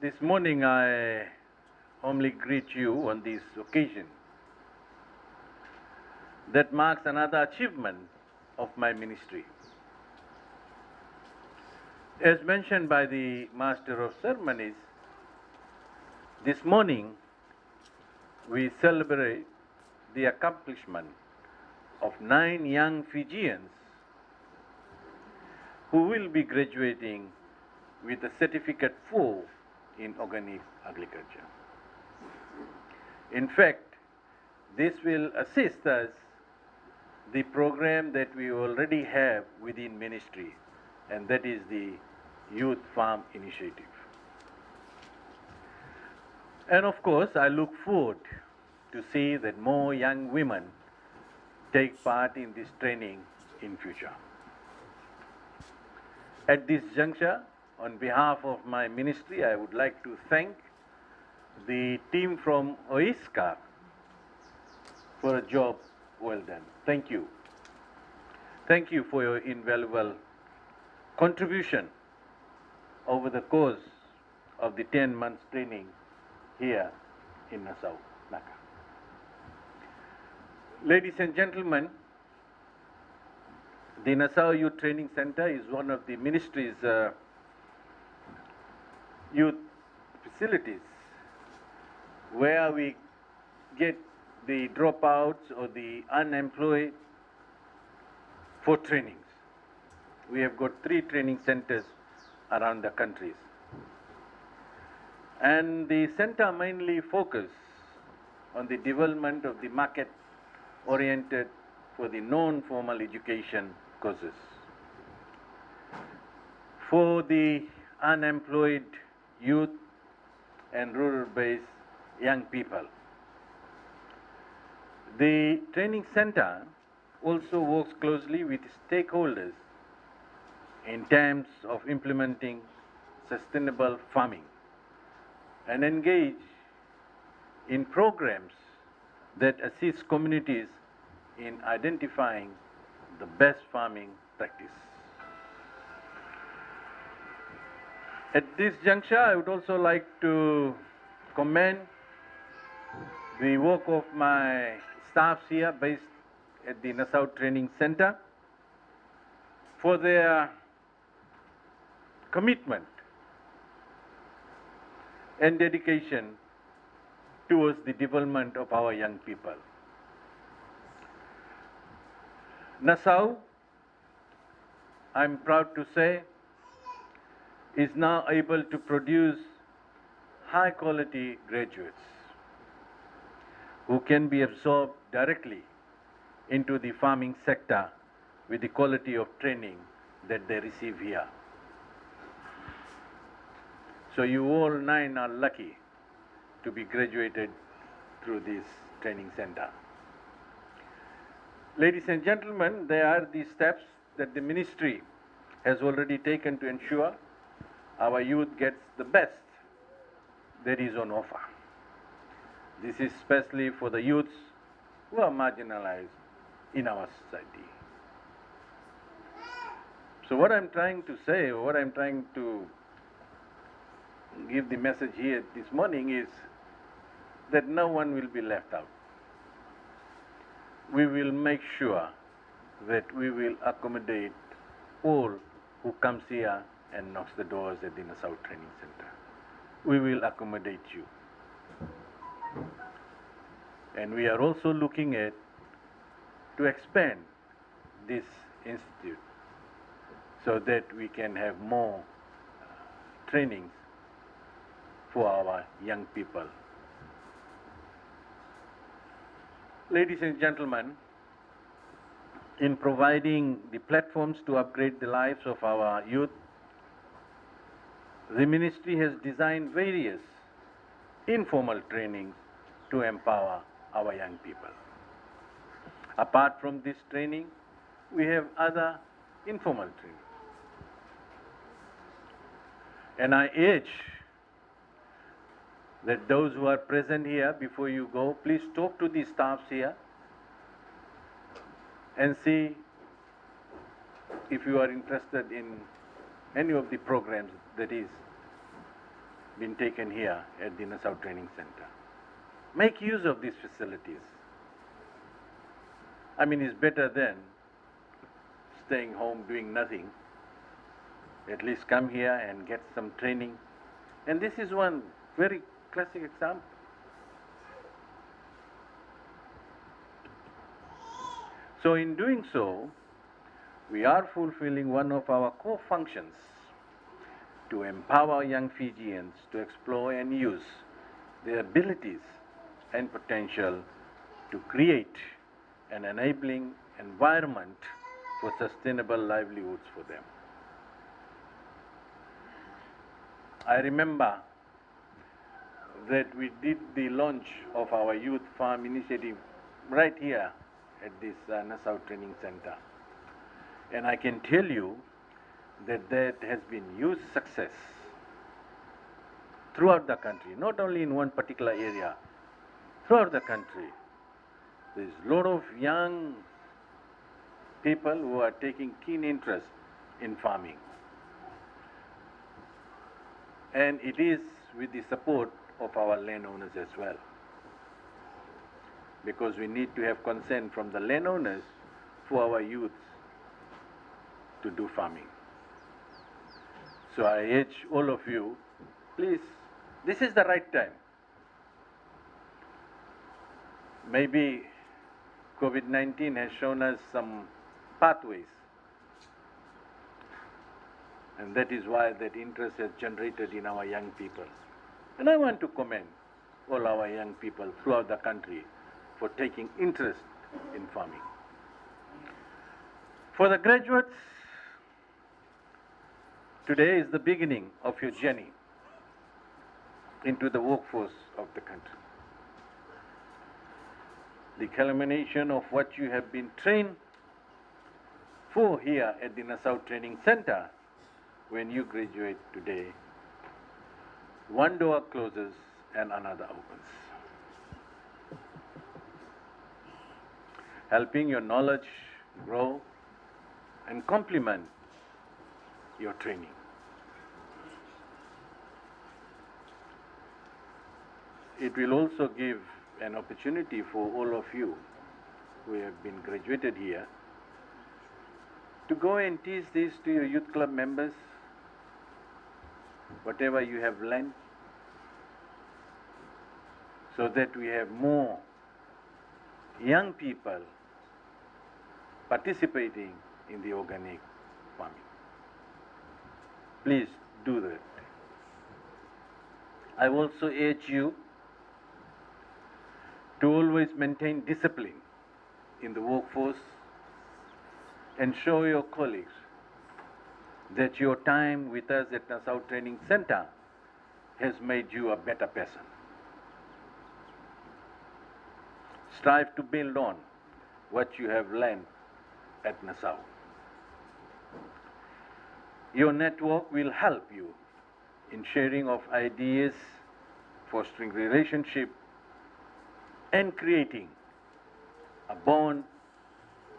This morning I humbly greet you on this occasion that marks another achievement of my ministry. As mentioned by the Master of Ceremonies, this morning we celebrate the accomplishment of 9 young Fijians who will be graduating with a certificate 4 in organic agriculture. In fact, this will assist us the program that we already have within ministry, and that is the Youth Farm Initiative. And of course, I look forward to see that more young women take part in this training in future. At this juncture, on behalf of my ministry, I would like to thank the team from OISCA for a job well done. Thank you. Thank you for your invaluable contribution over the course of the 10 months training here in Nasau, Naka. Ladies and gentlemen, the Nasau Youth Training Center is one of the ministry's youth facilities where we get the dropouts or the unemployed for trainings. We have got 3 training centers around the countries. And the center mainly focus on the development of the market-oriented for the non-formal education courses. For the unemployed youth and rural-based young people. The training center also works closely with stakeholders in terms of implementing sustainable farming and engage in programs that assist communities in identifying the best farming practice. At this juncture, I would also like to commend the work of my staffs here based at the Nasau Training Center for their commitment and dedication towards the development of our young people. Nasau, I'm proud to say, is now able to produce high quality graduates who can be absorbed directly into the farming sector with the quality of training that they receive here. So you all 9 are lucky to be graduated through this training center. Ladies and gentlemen, there are the steps that the ministry has already taken to ensure our youth gets the best that is on offer. This is especially for the youths who are marginalized in our society. So what I'm trying to say, or what I'm trying to give the message here this morning is that no one will be left out. We will make sure that we will accommodate all who comes here and knocks the doors at the Nasau Training Center. We will accommodate you. And we are also looking at to expand this institute so that we can have more trainings for our young people. Ladies and gentlemen, in providing the platforms to upgrade the lives of our youth, the ministry has designed various informal trainings to empower our young people. Apart from this training, we have other informal training. And I urge that those who are present here, before you go, please talk to the staffs here and see if you are interested in any of the programs that is been taken here at the Nasau Training Center. Make use of these facilities. I mean, it's better than staying home doing nothing. At least come here and get some training. And this is one very classic example. So in doing so, we are fulfilling one of our core functions to empower young Fijians to explore and use their abilities and potential to create an enabling environment for sustainable livelihoods for them. I remember that we did the launch of our youth farm initiative right here at this Nasau Training Center. And I can tell you that that has been huge success throughout the country, not only in one particular area, throughout the country. There's a lot of young people who are taking keen interest in farming. And it is with the support of our landowners as well, because we need to have consent from the landowners for our youth to do farming. So I urge all of you, please, this is the right time. Maybe COVID-19 has shown us some pathways, and that is why that interest has generated in our young people. And I want to commend all our young people throughout the country for taking interest in farming. For the graduates, today is the beginning of your journey into the workforce of the country. The culmination of what you have been trained for here at the Nasau Training Center. When you graduate today, one door closes and another opens, helping your knowledge grow and complement your training. It will also give an opportunity for all of you who have been graduated here to go and teach this to your youth club members, whatever you have learned, so that we have more young people participating in the organic farming. Please do that. I also urge you to always maintain discipline in the workforce and show your colleagues that your time with us at Nasau Training Center has made you a better person. Strive to build on what you have learned at Nasau. Your network will help you in sharing of ideas, fostering relationship, and creating a bond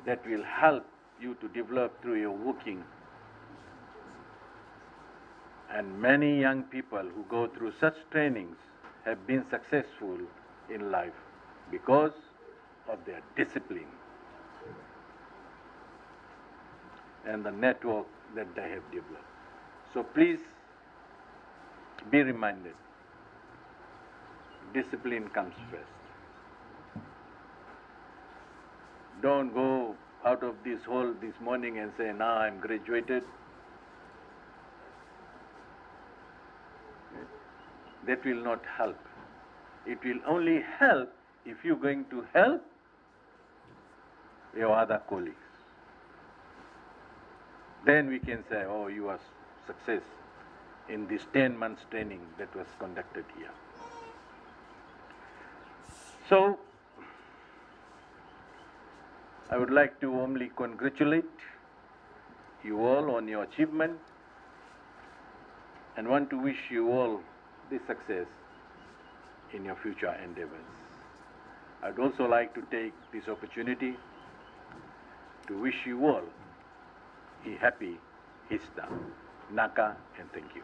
that will help you to develop through your working. And many young people who go through such trainings have been successful in life because of their discipline and the network that they have developed. So please be reminded, discipline comes first. Don't go out of this hall this morning and say, now I'm graduated. That will not help. It will only help if you're going to help your other colleagues. Then we can say, oh, you are success in this 10 months training that was conducted here. So, I would like to warmly congratulate you all on your achievement and want to wish you all the success in your future endeavors. I'd also like to take this opportunity to wish you all a happy Easter. Naka and thank you.